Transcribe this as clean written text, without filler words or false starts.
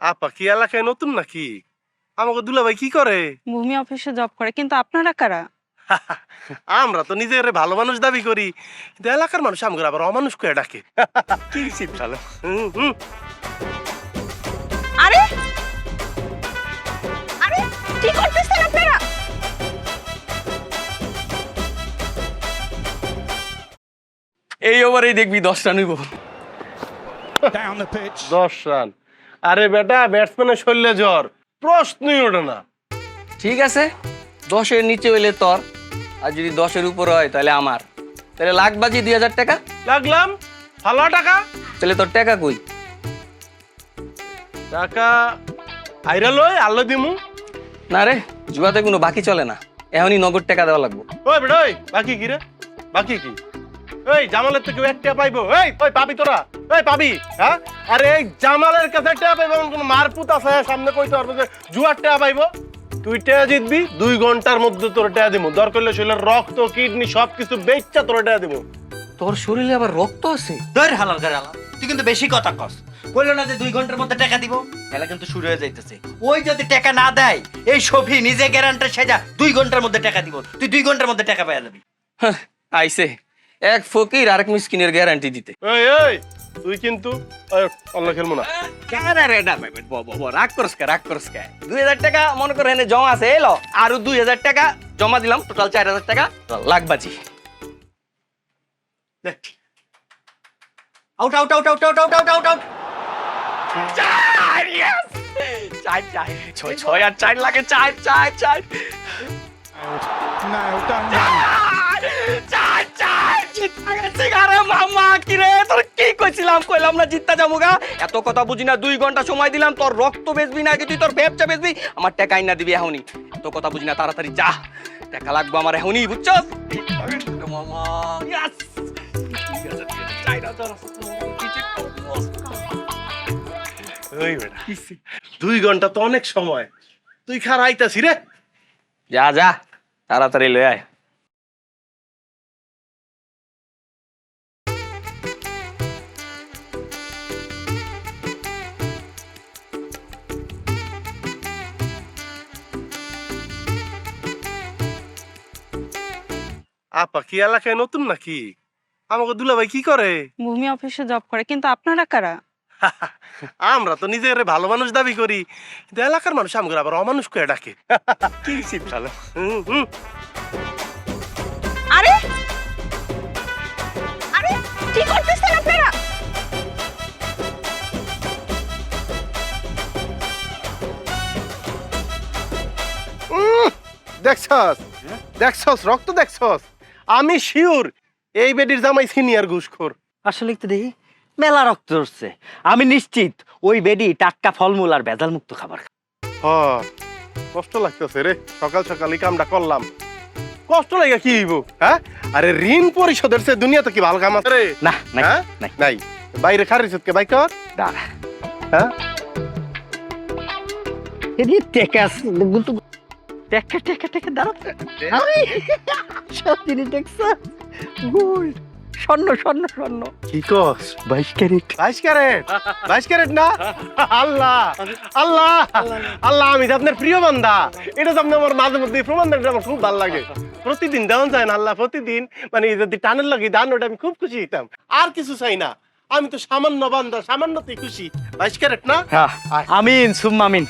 আপা কি এলাকায় নতুন নাকি? আমাকে দুলাভাই কি করে? ভূমি অফিসে জব করে, কিন্তু আপনারা কারা? আমরা তো নিজের ভালো মানুষ দাবি করি, কিন্তু এলাকার মানুষ আমাকে আবার অমানুষ করে ডাকে। কি ভালো। হুম। আরে আরে কি করতেছেন আপনারা? এই ওভারেই দেখবি 10 রান হইব। 10 রান? আরে বেটা, ব্যাটসম্যানের শরীরে জ্বর, প্রশ্নই ওঠে না। ঠিক আছে, 10-এর নিচে হইলে তোর, আর যদি 10-এর উপর হয় তাহলে আমার। তাহলে লাখ বাজি 2000 টাকা। লাগলাম ভালো টাকা। তাহলে তোর টাকা কই? টাকা আইরা লই আল্লাহ দিমু। না রে, জুয়াতে কোনো বাকি চলে না, এখনই নগদ টাকা দেওয়া লাগবে। ওই বেটা, ওই বাকি কি রে? বাকি কি? এই জামালের থেকে একটা পাইবো? এই ওই পাবি তোরা? এই পাবি? হ্যাঁ, আরে এই জামালের কাছে টাকা পাইবো এমন কোন মারপুত আছে সামনে কইতে পারবো যে জুয়ার টাকা পাইবো? তুই টাকা জিতবি, 2 ঘন্টার মধ্যে তোর টাকা দিমু। দরকার হলে শরীরের রক্ত কিডনি সবকিছু বেচা তোর টাকা দিমু। তোর শরীরে আবার রক্ত আছে? ধর হালাল করে হালাল, তুই কিন্তু বেশি কথা কস। কইলো না যে 2 ঘন্টার মধ্যে টাকা দিব, খেলা কিন্তু শুরু হয়ে যাইতেছে। ওই যদি টাকা না দেয়, এই সফি নিজে গ্যারান্টার সেজা 2 ঘন্টার মধ্যে টাকা দিব, তুই 2 ঘন্টার মধ্যে টাকা পেয়ে যাবি। হ্যাঁ, আইছে এক ফকির আরেক মিসকিনের গ্যারান্টি দিতে। এই এই তুই কিন্তু আল্লাহ খেলবো না। রাগ করস কে, রাগ করস কে? 2000 টাকা মনে করে এনে জমা আছে, এলো আরো 2000 টাকা জমা দিলাম, টোটাল 4000 টাকা, লাখ বাজি। Out out out out out out out out out. 6 আর 4 লাগে, 4 কইলাম না জিততা যামুগা। এত কথা বুঝি না, 2 ঘন্টা সময় দিলাম, তোর রক্ত বেচবি নাকি তুই তোর ব্যবসা বেচবি? আমার টাকা আইনা দিবি এখনই। এত কথা বুঝি না, তাড়াতাড়ি যা, টাকা লাগবে আমার এখনই, বুঝছস? মামা ইয়াস, ওই বেটা, 2 ঘন্টা তো অনেক সময়, তুই খার আইতাছি রে। যা যা, তাড়াতাড়ি লয়ে আয়। আপা কি এলাকায় নতুন নাকি? আমাকে দুলাভাই কি করে? ভূমি অফিসে জব করে, কিন্তু আপনারা কারা? আমরা তো নিজের ভালো মানুষ দাবি করি, কিন্তু এলাকার মানুষ আমাকে আবার অমানুষ করে ডাকে। কি ভালো। হুম। আরে আরে কি করতেছেন আপনারা? দেখছস দেখছস রক্ত দেখছস? আমি শিওর এই বেডির জামাই সিনিয়র ঘুষখোর। আসলে তো দেখি মেলা রক্ত উঠছে। আমি নিশ্চিত ওই বেডি টাটকা ফলমূল আর ভেজাল মুক্ত খাবার খায়। কষ্ট লাগতেছে রে, সকাল সকাল এই কামটা করলাম। কষ্ট লাগে কি হইব? হ্যাঁ, আরে ঋণ পরিশোধের সে দুনিয়াতে কি ভালো কাম আছে রে? না নাই হ্যাঁ? নাই নাই। বাইরে খারিজকে বাইক কর। দাঁড়া, হ্যাঁ, এদিকে টেকা আছে কিন্তু টেকা টেকা টেকা দাঁড়া। আরে সব জিনিস দেখছ, গোল্ড, স্বর্ণ স্বর্ণ স্বর্ণ। কি কস? 22 ক্যারেট। 22 ক্যারেট? 22 ক্যারেট না? আল্লাহ আল্লাহ আল্লাহ, আমি তো আপনার প্রিয় বান্দা। এটা তো আপনি আমার মাঝে মধ্যে প্রমাণ দেন, এটা আমার খুব ভালো লাগে। প্রতিদিন দেওয়ান যায় না আল্লাহ, প্রতিদিন মানে যদি টানের লাগে দান, ওটা আমি খুব খুশি হইতাম। আর কিছু চাই না, আমি তো সামান্য বান্দা, সামান্যতেই খুশি। 22 ক্যারেট না? আমিন সুম্মা আমিন।